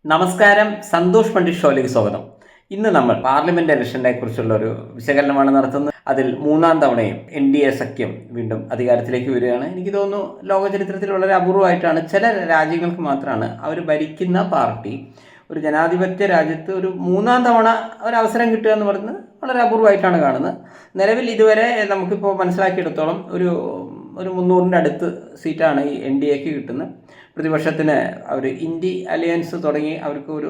നമസ്കാരം, സന്തോഷ് പണ്ഡിറ്റ് ഷോയിലേക്ക് സ്വാഗതം. ഇന്ന് നമ്മൾ പാർലമെന്റ് ഇലക്ഷനെ കുറിച്ചുള്ള ഒരു വിശകലനമാണ് നടത്തുന്നത്. അതിൽ മൂന്നാം തവണയും NDA സഖ്യം വീണ്ടും അധികാരത്തിലേക്ക് വരികയാണ്. എനിക്ക് തോന്നുന്നു ലോക ചരിത്രത്തിൽ വളരെ അപൂർവമായിട്ടാണ്, ചില രാജ്യങ്ങൾക്ക് മാത്രമാണ് അവർ ഭരിക്കുന്ന പാർട്ടി ഒരു ജനാധിപത്യ രാജ്യത്ത് ഒരു മൂന്നാം തവണ ഒരവസരം കിട്ടുക എന്ന് പറയുന്നത് വളരെ അപൂർവമായിട്ടാണ് കാണുന്നത്. നിലവിൽ ഇതുവരെ നമുക്കിപ്പോൾ മനസ്സിലാക്കിയെടുത്തോളം ഒരു 300-ന്റെ അടുത്ത് സീറ്റാണ് ഈ NDAക്ക് കിട്ടുന്നത്. പ്രതിപക്ഷത്തിന് അവർ ഇന്ത്യ അലയൻസ് തുടങ്ങി അവർക്ക് ഒരു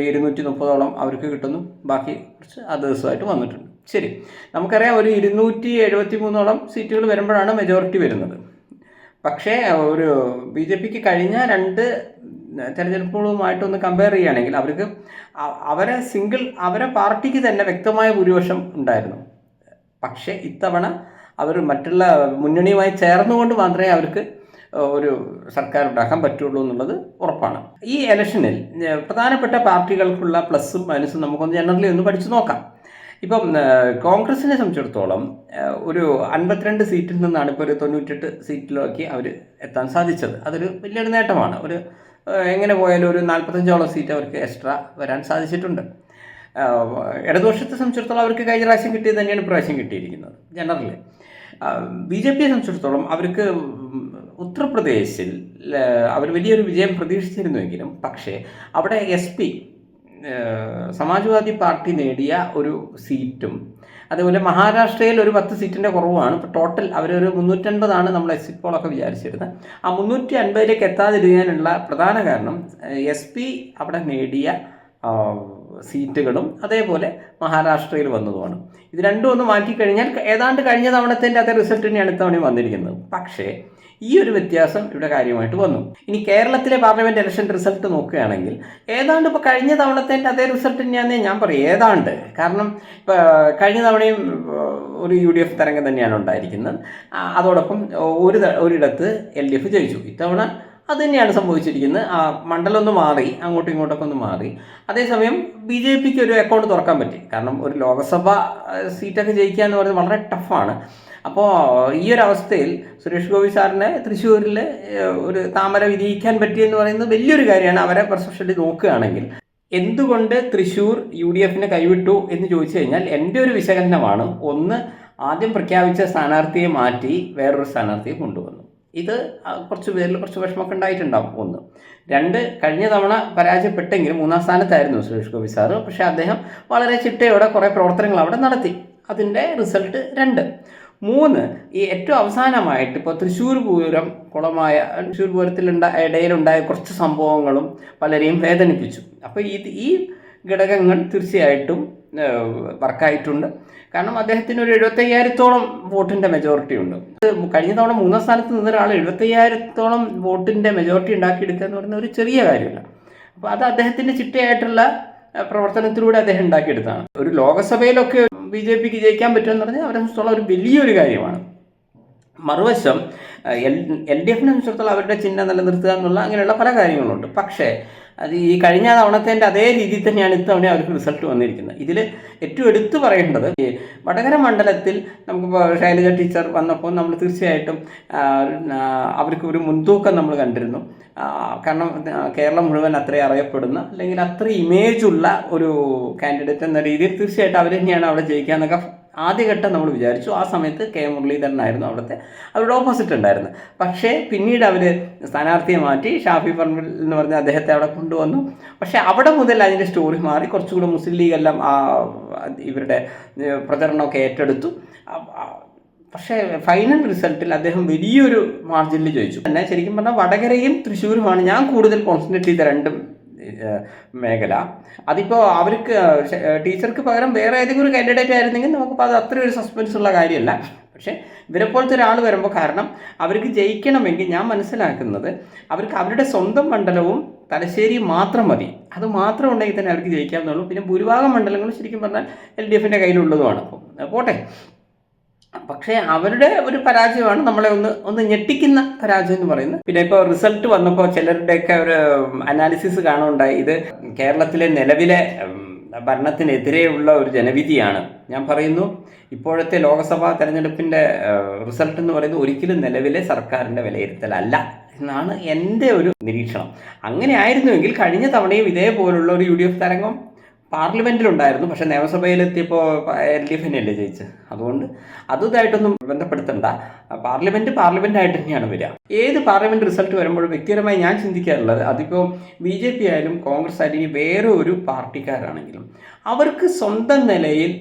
230ഓളം അവർക്ക് കിട്ടുന്നു. ബാക്കി കുറച്ച് അതേഴ്സുമായിട്ട് വന്നിട്ടുണ്ട്. ശരി, നമുക്കറിയാം ഒരു 273ഓളം സീറ്റുകൾ വരുമ്പോഴാണ് മെജോറിറ്റി വരുന്നത്. പക്ഷേ ഒരു BJPക്ക് കഴിഞ്ഞ രണ്ട് തെരഞ്ഞെടുപ്പുകളുമായിട്ടൊന്ന് കമ്പയർ ചെയ്യുകയാണെങ്കിൽ അവർക്ക് അവരെ പാർട്ടിക്ക് തന്നെ വ്യക്തമായ ഭൂരിപക്ഷം ഉണ്ടായിരുന്നു. പക്ഷേ ഇത്തവണ അവർ മറ്റുള്ള മുന്നണിയുമായി ചേർന്നുകൊണ്ട് മാത്രമേ അവർക്ക് ഒരു സർക്കാർ ഉണ്ടാക്കാൻ പറ്റുള്ളൂ എന്നുള്ളത് ഉറപ്പാണ്. ഈ ഇലക്ഷനിൽ പ്രധാനപ്പെട്ട പാർട്ടികൾക്കുള്ള പ്ലസും മൈനസും നമുക്കൊന്ന് ജനറലി ഒന്ന് പഠിച്ചു നോക്കാം. ഇപ്പം കോൺഗ്രസിനെ സംബന്ധിച്ചിടത്തോളം ഒരു 52 സീറ്റിൽ നിന്നാണ് ഇപ്പോൾ ഒരു 98 സീറ്റിലേക്ക് അവർ എത്താൻ സാധിച്ചത്. അതൊരു വലിയൊരു നേട്ടമാണ്. എങ്ങനെ പോയാലും ഒരു 45ഓളം സീറ്റ് അവർക്ക് എക്സ്ട്രാ വരാൻ സാധിച്ചിട്ടുണ്ട്. ഇടതുപക്ഷത്തെ സംബന്ധിച്ചിടത്തോളം അവർക്ക് കഴിഞ്ഞ പ്രാവശ്യം കിട്ടിയത് തന്നെയാണ് ഇപ്രാവശ്യം കിട്ടിയിരിക്കുന്നത്. ജനറലി BJPയെ സംബന്ധിച്ചിടത്തോളം അവർക്ക് ഉത്തർപ്രദേശിൽ അവർ വലിയൊരു വിജയം പ്രതീക്ഷിച്ചിരുന്നുവെങ്കിലും പക്ഷേ അവിടെ SP സമാജ്വാദി പാർട്ടി നേടിയ ഒരു സീറ്റും അതേപോലെ മഹാരാഷ്ട്രയിൽ ഒരു 10 സീറ്റിൻ്റെ കുറവാണ്. ഇപ്പോൾ ടോട്ടൽ അവരൊരു 350 നമ്മൾ എക്സിറ്റ് പോളൊക്കെ വിചാരിച്ചിരുന്നത്. ആ 350ലേക്ക് എത്താതിരിക്കാനുള്ള പ്രധാന കാരണം SP അവിടെ നേടിയ സീറ്റുകളും അതേപോലെ മഹാരാഷ്ട്രയിൽ വന്നതുമാണ്. ഇത് രണ്ടും ഒന്ന് മാറ്റിക്കഴിഞ്ഞാൽ ഏതാണ്ട് കഴിഞ്ഞ തവണത്തിൻ്റെ അതേ റിസൾട്ട് തന്നെയാണ് ഇത്തവണയും വന്നിരിക്കുന്നത്. പക്ഷേ ഈ ഒരു വ്യത്യാസം ഇവിടെ കാര്യമായിട്ട് വന്നു. ഇനി കേരളത്തിലെ പാർലമെൻറ്റ് ഇലക്ഷൻ റിസൾട്ട് നോക്കുകയാണെങ്കിൽ ഏതാണ്ട് ഇപ്പോൾ കഴിഞ്ഞ തവണത്തിൻ്റെ അതേ റിസൾട്ട് തന്നെയാണെന്ന് ഞാൻ പറയും. ഏതാണ്ട്, കാരണം ഇപ്പോൾ കഴിഞ്ഞ തവണയും ഒരു UDF തരംഗം തന്നെയാണ് ഉണ്ടായിരിക്കുന്നത്. അതോടൊപ്പം ഒരിടത്ത് LDF ജയിച്ചു. ഇത്തവണ അത് തന്നെയാണ് സംഭവിച്ചിരിക്കുന്നത്. ആ മണ്ഡലം ഒന്ന് മാറി, അങ്ങോട്ടും ഇങ്ങോട്ടൊക്കെ ഒന്ന് മാറി. അതേസമയം BJPക്ക് ഒരു അക്കൗണ്ട് തുറക്കാൻ പറ്റി. കാരണം ഒരു ലോക്സഭ സീറ്റൊക്കെ ജയിക്കുക എന്ന് പറയുന്നത് വളരെ ടഫാണ്. അപ്പോൾ ഈ ഒരു അവസ്ഥയിൽ സുരേഷ് ഗോപി സാറിന് തൃശ്ശൂരിൽ ഒരു താമര വിരിയിക്കാൻ പറ്റിയെന്ന് പറയുന്നത് വലിയൊരു കാര്യമാണ്. അവരെ പെർസെപ്ഷനിൽ നോക്കുകയാണെങ്കിൽ എന്തുകൊണ്ട് തൃശ്ശൂർ UDFനെ കൈവിട്ടു എന്ന് ചോദിച്ചു കഴിഞ്ഞാൽ എൻ്റെ ഒരു വിശകലനമാണ്. ഒന്ന്, ആദ്യം പ്രഖ്യാപിച്ച സ്ഥാനാർത്ഥിയെ മാറ്റി വേറൊരു സ്ഥാനാർത്ഥിയെ കൊണ്ടുവന്നു. ഇത് കുറച്ച് പേരിൽ കുറച്ച് വിഷമമൊക്കെ ഉണ്ടായിട്ടുണ്ടാവും. ഒന്ന്. രണ്ട്, കഴിഞ്ഞ തവണ പരാജയപ്പെട്ടെങ്കിലും 3-ാം സ്ഥാനത്തായിരുന്നു സുരേഷ് ഗോപി സാറ്. പക്ഷേ അദ്ദേഹം വളരെ ചിട്ടയോടെ കുറേ പ്രവർത്തനങ്ങൾ അവിടെ നടത്തി. അതിൻ്റെ റിസൾട്ട് 2. 3, ഈ ഏറ്റവും അവസാനമായിട്ട് ഇപ്പോൾ തൃശ്ശൂർ പൂരം കുളമായ തൃശ്ശൂർ ഇടയിലുണ്ടായ കുറച്ച് സംഭവങ്ങളും പലരെയും വേദനിപ്പിച്ചു. അപ്പോൾ ഈ ഘടകങ്ങൾ തീർച്ചയായിട്ടും വർക്കായിട്ടുണ്ട്. കാരണം അദ്ദേഹത്തിന് ഒരു 75,000-ഓളം വോട്ടിൻ്റെ മെജോറിറ്റി ഉണ്ട്. കഴിഞ്ഞ തവണ 3-ാം സ്ഥാനത്ത് നിന്ന ഒരാൾ 75,000-ഓളം വോട്ടിൻ്റെ മെജോറിറ്റി ഉണ്ടാക്കിയെടുക്കുക എന്ന് പറയുന്ന ഒരു ചെറിയ കാര്യമല്ല. അപ്പോൾ അത് അദ്ദേഹത്തിൻ്റെ ചിട്ടയായിട്ടുള്ള പ്രവർത്തനത്തിലൂടെ അദ്ദേഹം ഉണ്ടാക്കിയെടുത്താണ്. ഒരു ലോകസഭയിലൊക്കെ BJPക്ക് ജയിക്കാൻ പറ്റുമെന്ന് പറഞ്ഞാൽ അവരെ സംബന്ധിച്ചുള്ള ഒരു വലിയൊരു കാര്യമാണ്. മറുവശം LDFനെ സംബന്ധിച്ചിടത്തോളം അവരുടെ ചിഹ്നം നിലനിർത്തുക എന്നുള്ള അങ്ങനെയുള്ള പല കാര്യങ്ങളുണ്ട്. പക്ഷേ അത് ഈ കഴിഞ്ഞ തവണത്തേൻ്റെ അതേ രീതിയിൽ തന്നെയാണ് ഇത്തവണ അവർക്ക് റിസൾട്ട് വന്നിരിക്കുന്നത്. ഇതിൽ ഏറ്റവും എടുത്തു പറയേണ്ടത് വടകര മണ്ഡലത്തിൽ നമുക്കിപ്പോൾ ശൈലജ ടീച്ചർ വന്നപ്പോൾ നമ്മൾ തീർച്ചയായിട്ടും അവർക്ക് ഒരു മുൻതൂക്കം നമ്മൾ കണ്ടിരുന്നു. കാരണം കേരളം മുഴുവൻ അത്രയും അറിയപ്പെടുന്ന അല്ലെങ്കിൽ അത്ര ഇമേജുള്ള ഒരു കാൻഡിഡേറ്റ് എന്ന രീതിയിൽ തീർച്ചയായിട്ടും അവർ തന്നെയാണ് അവിടെ ജയിക്കുക എന്നൊക്കെ ആദ്യഘട്ടം നമ്മൾ വിചാരിച്ചു. ആ സമയത്ത് K മുരളീധരനായിരുന്നു അവരുടെ ഓപ്പോസിറ്റ് ഉണ്ടായിരുന്നത്. പക്ഷേ പിന്നീട് അവർ സ്ഥാനാർത്ഥിയെ മാറ്റി ഷാഫി പറമ്പിൽ എന്ന് പറഞ്ഞ അദ്ദേഹത്തെ അവിടെ കൊണ്ടുവന്നു. പക്ഷേ അവിടെ മുതൽ അതിൻ്റെ സ്റ്റോറി മാറി. കുറച്ചുകൂടെ മുസ്ലിം ലീഗ് എല്ലാം ഇവരുടെ പ്രചരണമൊക്കെ ഏറ്റെടുത്തു. പക്ഷേ ഫൈനൽ റിസൾട്ടിൽ അദ്ദേഹം വലിയൊരു മാർജിനിൽ ജയിച്ചു. തന്നെ ശരിക്കും പറഞ്ഞാൽ വടകരയും തൃശ്ശൂരുമാണ് ഞാൻ കൂടുതൽ കോൺസെൻട്രേറ്റ് ചെയ്ത രണ്ടും മേഖല. അതിപ്പോൾ അവർക്ക് ടീച്ചർക്ക് പകരം വേറെ ഏതെങ്കിലും ഒരു കാൻഡിഡേറ്റ് ആയിരുന്നെങ്കിൽ നമുക്കിപ്പോൾ അത് അത്രയൊരു സസ്പെൻസ് ഉള്ള കാര്യമല്ല. പക്ഷേ ഇവരെ പോലത്തെ ഒരാൾ വരുമ്പോൾ, കാരണം അവർക്ക് ജയിക്കണമെങ്കിൽ ഞാൻ മനസ്സിലാക്കുന്നത് അവർക്ക് അവരുടെ സ്വന്തം മണ്ഡലവും തലശ്ശേരി മാത്രം മതി. അത് മാത്രം ഉണ്ടെങ്കിൽ തന്നെ അവർക്ക് ജയിക്കാവുന്നുള്ളൂ. പിന്നെ ഭൂരിഭാഗം മണ്ഡലങ്ങളും ശരിക്കും പറഞ്ഞാൽ LDFൻ്റെ കയ്യിലുള്ളതുമാണ്. അപ്പോൾ പോട്ടെ. പക്ഷേ അവരുടെ ഒരു പരാജയമാണ് നമ്മളെ ഒന്ന് ഞെട്ടിക്കുന്ന പരാജയം എന്ന് പറയുന്നത്. പിന്നെ ഇപ്പോൾ റിസൾട്ട് വന്നപ്പോൾ ചിലരുടെയൊക്കെ ഒരു അനാലിസിസ് കാണുന്നുണ്ടായി. ഇത് കേരളത്തിലെ നിലവിലെ ഭരണത്തിനെതിരെയുള്ള ഒരു ജനവിധിയാണ്. ഞാൻ പറയുന്നു, ഇപ്പോഴത്തെ ലോക്സഭാ തെരഞ്ഞെടുപ്പിൻ്റെ റിസൾട്ട് എന്ന് പറയുന്നത് ഒരിക്കലും നിലവിലെ സർക്കാരിൻ്റെ വിലയിരുത്തലല്ല എന്നാണ് എൻ്റെ ഒരു നിരീക്ഷണം. അങ്ങനെ ആയിരുന്നുവെങ്കിൽ കഴിഞ്ഞ തവണയും ഇതേപോലുള്ള ഒരു UDF തരംഗം പാർലമെൻറ്റിലുണ്ടായിരുന്നു. പക്ഷേ നിയമസഭയിലെത്തിയപ്പോൾ LDF തന്നെയല്ലേ ജയിച്ചത്. അതുകൊണ്ട് അതുമായിട്ടൊന്നും ബന്ധപ്പെടുത്തണ്ട. പാർലമെൻറ്റായിട്ട് തന്നെയാണ് വരിക. ഏത് പാർലമെൻറ്റ് റിസൾട്ട് വരുമ്പോഴും വ്യക്തിപരമായി ഞാൻ ചിന്തിക്കാറുള്ളത്, അതിപ്പോൾ BJP ആയാലും കോൺഗ്രസ് ആയാലും ഇനി വേറെ ഒരു പാർട്ടിക്കാരാണെങ്കിലും അവർക്ക് സ്വന്തം നിലയിൽ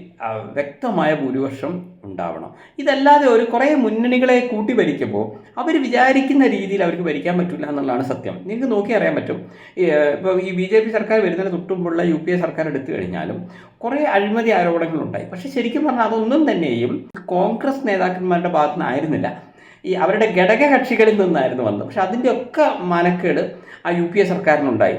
വ്യക്തമായ ഭൂരിപക്ഷം ഉണ്ടാവണം. ഇതല്ലാതെ കുറേ മുന്നണികളെ കൂട്ടി ഭരിക്കുമ്പോൾ അവർ വിചാരിക്കുന്ന രീതിയിൽ അവർക്ക് ഭരിക്കാൻ പറ്റില്ല എന്നുള്ളതാണ് സത്യം. നിങ്ങൾക്ക് നോക്കി അറിയാൻ പറ്റും. ഇപ്പോൾ ഈ BJP സർക്കാർ വരുന്നതിന് തൊട്ടുമുമ്പുള്ള UPA സർക്കാർ എടുത്തു കഴിഞ്ഞാലും കുറേ അഴിമതി ആരോപണങ്ങളുണ്ടായി. പക്ഷേ ശരിക്കും പറഞ്ഞാൽ അതൊന്നും തന്നെയും കോൺഗ്രസ് നേതാക്കന്മാരുടെ ഭാഗത്തു നിന്നായിരുന്നില്ല, അവരുടെ ഘടകകക്ഷികളിൽ നിന്നായിരുന്നു വന്നത്. പക്ഷെ അതിൻ്റെയൊക്കെ മനക്കേട് ആ UPA സർക്കാരിനുണ്ടായി.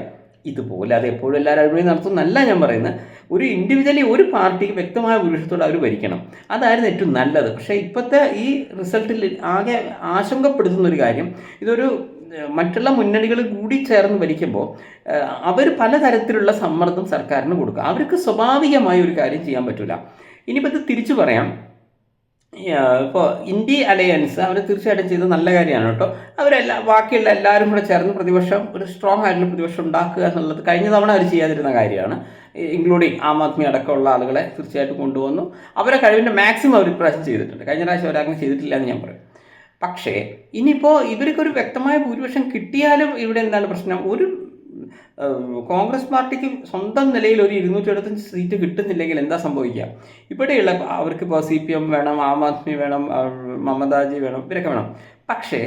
ഇതുപോലെ അത് എപ്പോഴും എല്ലാവരും അഴിമതി നടത്തുന്നല്ല ഞാൻ പറയുന്നത്. ഒരു ഇൻഡിവിജ്വലി ഒരു പാർട്ടിക്ക് വ്യക്തമായ ഭൂരിപക്ഷത്തോടെ അവർ ഭരിക്കണം, അതായിരുന്നു ഏറ്റവും നല്ലത്. പക്ഷേ ഇപ്പോഴത്തെ ഈ റിസൾട്ടിൽ ആകെ ആശങ്കപ്പെടുത്തുന്നൊരു കാര്യം, ഇതൊരു മറ്റുള്ള മുന്നണികൾ കൂടി ചേർന്ന് ഭരിക്കുമ്പോൾ അവർ പലതരത്തിലുള്ള സമ്മർദ്ദം സർക്കാരിന് കൊടുക്കുക. അവർക്ക് സ്വാഭാവികമായ ഒരു കാര്യം ചെയ്യാൻ പറ്റില്ല. ഇനിയിപ്പോൾ ഇത് തിരിച്ചു പറയാം, ഇപ്പോൾ ഇന്ത്യ അലയൻസ് അവർ തീർച്ചയായിട്ടും ചെയ്തത് നല്ല കാര്യമാണ് കേട്ടോ. ബാക്കിയുള്ള എല്ലാവരും കൂടെ ചേർന്ന് പ്രതിപക്ഷം, ഒരു സ്ട്രോങ് ആയിട്ടുള്ള പ്രതിപക്ഷം ഉണ്ടാക്കുക എന്നുള്ളത് കഴിഞ്ഞ തവണ അവർ ചെയ്യാതിരുന്ന കാര്യമാണ്. ഇൻക്ലൂഡിങ് ആം ആദ്മി അടക്കമുള്ള ആളുകളെ തീർച്ചയായിട്ടും കൊണ്ടുവന്നു. അവരെ കഴിവിൻ്റെ മാക്സിമം അവർ ഇപ്രാവശ്യം ചെയ്തിട്ടുണ്ട്. കഴിഞ്ഞ പ്രാവശ്യം അവരങ്ങനെ ചെയ്തിട്ടില്ല എന്ന് ഞാൻ പറയും. പക്ഷേ ഇനിയിപ്പോൾ ഇവർക്കൊരു വ്യക്തമായ ഭൂരിപക്ഷം കിട്ടിയാലും ഇവിടെ എന്താണ് പ്രശ്നം, ഒരു കോൺഗ്രസ് പാർട്ടിക്ക് സ്വന്തം നിലയിൽ ഒരു 275 സീറ്റ് കിട്ടുന്നില്ലെങ്കിൽ എന്താ സംഭവിക്കുക? ഇവിടെയുള്ള അവർക്കിപ്പോൾ CPM വേണം, ആം ആദ്മി വേണം, മമതാജി വേണം, ഇവരൊക്കെ വേണം. പക്ഷേ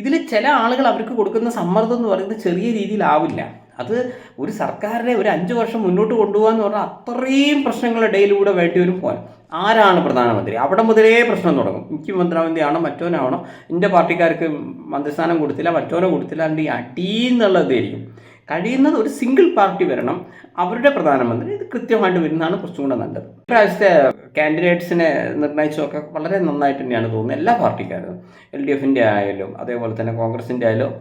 ഇതിൽ ചില ആളുകൾ അവർക്ക് കൊടുക്കുന്ന സമ്മർദ്ദം എന്ന് പറയുന്നത് ചെറിയ രീതിയിലാവില്ല. അത് ഒരു സർക്കാരിനെ ഒരു 5 വർഷം മുന്നോട്ട് കൊണ്ടുപോകാന്ന് പറഞ്ഞാൽ അത്രയും പ്രശ്നങ്ങളുടെ ഇടയിലൂടെ വേണ്ടി വരും പോകാൻ. ആരാണ് പ്രധാനമന്ത്രി? അവിടെ മുതലേ പ്രശ്നം തുടങ്ങും. എനിക്ക് മന്ത്രിയാണോ മറ്റോനാണോ, എൻ്റെ പാർട്ടിക്കാർക്ക് മന്ത്രിസ്ഥാനം കൊടുത്തില്ല, മറ്റോനോ കൊടുത്തില്ല, അണ്ട് ഈ അടി എന്നുള്ളതായിരിക്കും. കഴിയുന്നത് ഒരു സിംഗിൾ പാർട്ടി വരണം, അവരുടെ പ്രധാനമന്ത്രി. ഇത് കൃത്യമായിട്ട് വരുന്നതാണ് കുറച്ചും കൂടെ നല്ലത്. ഇപ്രാവശ്യത്തെ കാൻഡിഡേറ്റ്സിനെ നിർണ്ണയിച്ചതൊക്കെ വളരെ നന്നായിട്ട് തന്നെയാണ് തോന്നുന്നത്. എല്ലാ പാർട്ടിക്കാരും LDFൻ്റെ ആയാലും അതേപോലെ തന്നെ കോൺഗ്രസിൻ്റെ ആയാലും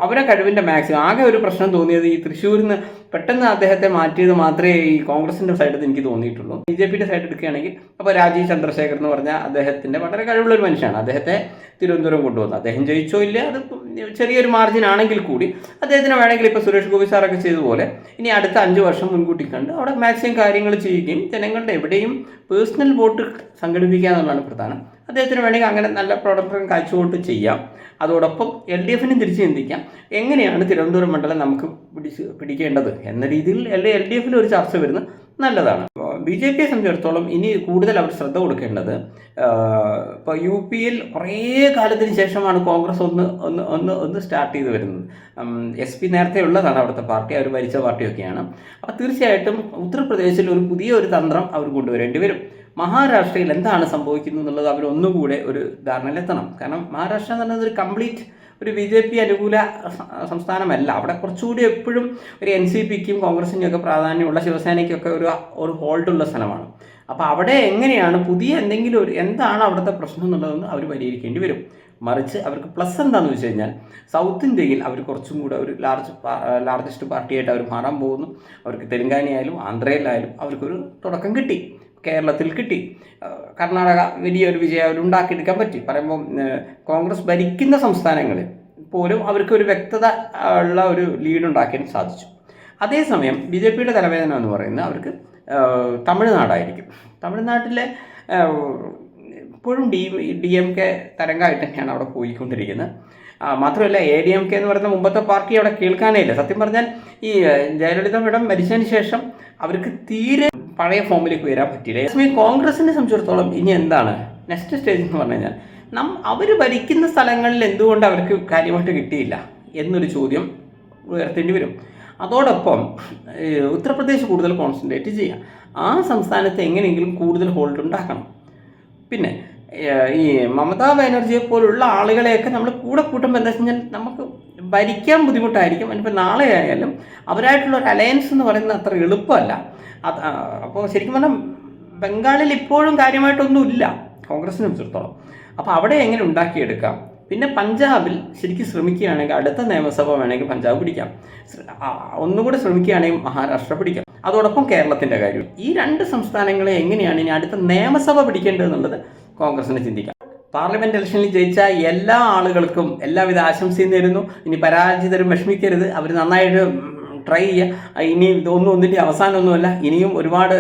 അവരെ കഴിവിൻ്റെ മാക്സിമം. ആകെ ഒരു പ്രശ്നം തോന്നിയത് ഈ തൃശ്ശൂരിൽ നിന്ന് പെട്ടെന്ന് അദ്ദേഹത്തെ മാറ്റിയത് മാത്രമേ ഈ കോൺഗ്രസിൻ്റെ സൈഡിൽ നിന്ന് എനിക്ക് തോന്നിയിട്ടുള്ളൂ. BJPയുടെ സൈഡ് എടുക്കുകയാണെങ്കിൽ അപ്പോൾ രാജീവ് ചന്ദ്രശേഖർ എന്ന് പറഞ്ഞാൽ അദ്ദേഹത്തിൻ്റെ വളരെ കഴിവുള്ളൊരു മനുഷ്യനാണ്. അദ്ദേഹത്തെ തിരുവനന്തപുരം കൊണ്ടുവന്നു. അദ്ദേഹം ജയിച്ചോ ഇല്ല, അത് ചെറിയൊരു മാർജിൻ ആണെങ്കിൽ കൂടി അദ്ദേഹത്തിന് വേണമെങ്കിൽ ഇപ്പോൾ സുരേഷ് ഗോപി സാറൊക്കെ ചെയ്തതുപോലെ ഇനി അടുത്ത 5 വർഷം മുൻകൂട്ടി കണ്ട് അവിടെ മാക്സിമം കാര്യങ്ങൾ ചെയ്യുകയും ജനങ്ങളുടെ എവിടെയും പേഴ്സണൽ വോട്ട് സംഘടിപ്പിക്കുക എന്നുള്ളതാണ് പ്രധാനം. അദ്ദേഹത്തിന് വേണമെങ്കിൽ അങ്ങനെ നല്ല പ്രവർത്തനം കാഴ്ചവോട്ട് ചെയ്യാം. അതോടൊപ്പം LDFനും തിരിച്ച് ചിന്തിക്കാം, എങ്ങനെയാണ് തിരുവനന്തപുരം മണ്ഡലം നമുക്ക് പിടിക്കേണ്ടത് എന്ന രീതിയിൽ LDFൽ ഒരു ചർച്ച വരുന്നത് നല്ലതാണ്. BJPയെ സംബന്ധിച്ചിടത്തോളം ഇനി കൂടുതൽ അവർ ശ്രദ്ധ കൊടുക്കേണ്ടത്, ഇപ്പോൾ UPയിൽ കുറേ കാലത്തിന് ശേഷമാണ് കോൺഗ്രസ് ഒന്ന് സ്റ്റാർട്ട് ചെയ്ത് വരുന്നത്. SP നേരത്തെ ഉള്ളതാണ് അവിടുത്തെ പാർട്ടി, അവർ ഭരിച്ച പാർട്ടിയൊക്കെയാണ്. അപ്പോൾ തീർച്ചയായിട്ടും ഉത്തർപ്രദേശിൽ ഒരു പുതിയൊരു തന്ത്രം അവർ കൊണ്ടുവരേണ്ടി വരും. മഹാരാഷ്ട്രയിൽ എന്താണ് സംഭവിക്കുന്നത് എന്നുള്ളത് അവർ ഒന്നുകൂടെ ഒരു ധാരണയിലെത്തണം. കാരണം മഹാരാഷ്ട്ര എന്ന് പറയുന്നത് ഒരു കംപ്ലീറ്റ് ഒരു BJP അനുകൂല സംസ്ഥാനമല്ല. അവിടെ കുറച്ചുകൂടി എപ്പോഴും ഒരു NCPക്കും കോൺഗ്രസിൻ്റെയൊക്കെ പ്രാധാന്യമുള്ള, ശിവസേനയ്ക്കൊക്കെ ഒരു ഹോൾഡുള്ള സ്ഥലമാണ്. അപ്പോൾ അവിടെ എങ്ങനെയാണ് പുതിയ എന്തെങ്കിലും എന്താണ് അവിടുത്തെ പ്രശ്നം എന്നുള്ളതെന്ന് അവർ പരിഹരിക്കേണ്ടി വരും. മറിച്ച് അവർക്ക് പ്ലസ് എന്താണെന്ന് വെച്ച് കഴിഞ്ഞാൽ സൗത്ത് ഇന്ത്യയിൽ അവർ കുറച്ചും കൂടെ ഒരു ലാർജസ്റ്റ് പാർട്ടിയായിട്ട് അവർ മാറാൻ പോകുന്നു. അവർക്ക് തെലുങ്കാനയായാലും ആന്ധ്രയിലായാലും അവർക്കൊരു തുടക്കം കിട്ടി, കേരളത്തിൽ കിട്ടി, കർണാടക വലിയൊരു വിജയം അവർ ഉണ്ടാക്കിയെടുക്കാൻ പറ്റി. പറയുമ്പോൾ കോൺഗ്രസ് ഭരിക്കുന്ന സംസ്ഥാനങ്ങളിൽ പോലും അവർക്ക് ഒരു വ്യക്തത ഉള്ള ഒരു ലീഡ് ഉണ്ടാക്കാൻ സാധിച്ചു. അതേസമയം BJPയുടെ തലവേദന എന്ന് പറയുന്നത് അവർക്ക് തമിഴ്നാടായിരിക്കും. തമിഴ്നാട്ടിലെ ഇപ്പോഴും DMK തരംഗമായിട്ട് തന്നെയാണ് അവിടെ പോയിക്കൊണ്ടിരിക്കുന്നത്. മാത്രമല്ല ADMK എന്ന് പറയുന്ന മുമ്പത്തെ പാർട്ടി അവിടെ കേൾക്കാനേ ഇല്ല. സത്യം പറഞ്ഞാൽ ഈ ജയലളിത മേഡം മരിച്ചതിന് ശേഷം അവർക്ക് തീരെ പഴയ ഫോമിലേക്ക് വരാൻ പറ്റിയില്ല. അതേസമയം കോൺഗ്രസിനെ സംബന്ധിച്ചിടത്തോളം ഇനി എന്താണ് നെക്സ്റ്റ് സ്റ്റേജ് എന്ന് പറഞ്ഞു കഴിഞ്ഞാൽ, അവർ ഭരിക്കുന്ന സ്ഥലങ്ങളിൽ എന്തുകൊണ്ട് അവർക്ക് കാര്യമായിട്ട് കിട്ടിയില്ല എന്നൊരു ചോദ്യം ഉയർത്തേണ്ടി വരും. അതോടൊപ്പം ഉത്തർപ്രദേശ് കൂടുതൽ കോൺസെൻട്രേറ്റ് ചെയ്യുക, ആ സംസ്ഥാനത്ത് എങ്ങനെയെങ്കിലും കൂടുതൽ ഹോൾഡ് ഉണ്ടാക്കണം. പിന്നെ ഈ മമതാ ബാനർജിയെ പോലുള്ള ആളുകളെയൊക്കെ നമ്മൾ കൂടെ കൂട്ടുമ്പോൾ എന്താ വെച്ച് കഴിഞ്ഞാൽ നമുക്ക് ഭരിക്കാൻ ബുദ്ധിമുട്ടായിരിക്കും. അതിനിപ്പോൾ നാളെ ആയാലും അവരായിട്ടുള്ള ഒരു അലയൻസ് എന്ന് പറയുന്നത് അത്ര എളുപ്പമല്ല. അപ്പോൾ ശരിക്കും പറഞ്ഞാൽ ബംഗാളിൽ ഇപ്പോഴും കാര്യമായിട്ടൊന്നുമില്ല കോൺഗ്രസിനെ സംബന്ധിച്ചിടത്തോളം. അപ്പോൾ അവിടെ എങ്ങനെ ഉണ്ടാക്കിയെടുക്കാം. പിന്നെ പഞ്ചാബിൽ ശരിക്കും ശ്രമിക്കുകയാണെങ്കിൽ അടുത്ത നിയമസഭ വേണമെങ്കിൽ പഞ്ചാബ് പിടിക്കാം, ഒന്നുകൂടെ ശ്രമിക്കുകയാണെങ്കിൽ മഹാരാഷ്ട്ര പിടിക്കാം. അതോടൊപ്പം കേരളത്തിൻ്റെ കാര്യം, ഈ 2 സംസ്ഥാനങ്ങളെ എങ്ങനെയാണ് ഇനി അടുത്ത നിയമസഭ പിടിക്കേണ്ടതെന്നുള്ളത് കോൺഗ്രസിന് ചിന്തിക്കാം. പാർലമെൻറ്റ് ഇലക്ഷനിൽ ജയിച്ച എല്ലാ ആളുകൾക്കും എല്ലാവിധ ആശംസയും നേരുന്നു. ഇനി പരാജിതരും വിഷമിക്കരുത്, അവർ നന്നായിട്ട് ട്രൈ ചെയ്യുക. ഇനി ഒന്നിൻ്റെ അവസാനമൊന്നുമല്ല, ഇനിയും ഒരുപാട്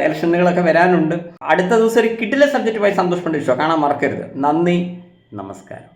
ഇലക്ഷനുകളൊക്കെ വരാനുണ്ട്. അടുത്ത ദിവസം ഒരു കിടിലൻ സബ്ജക്റ്റുമായി സന്തോഷ് പണ്ഡിറ്റ് ഷോ കാണാൻ മറക്കരുത്. നന്ദി, നമസ്കാരം.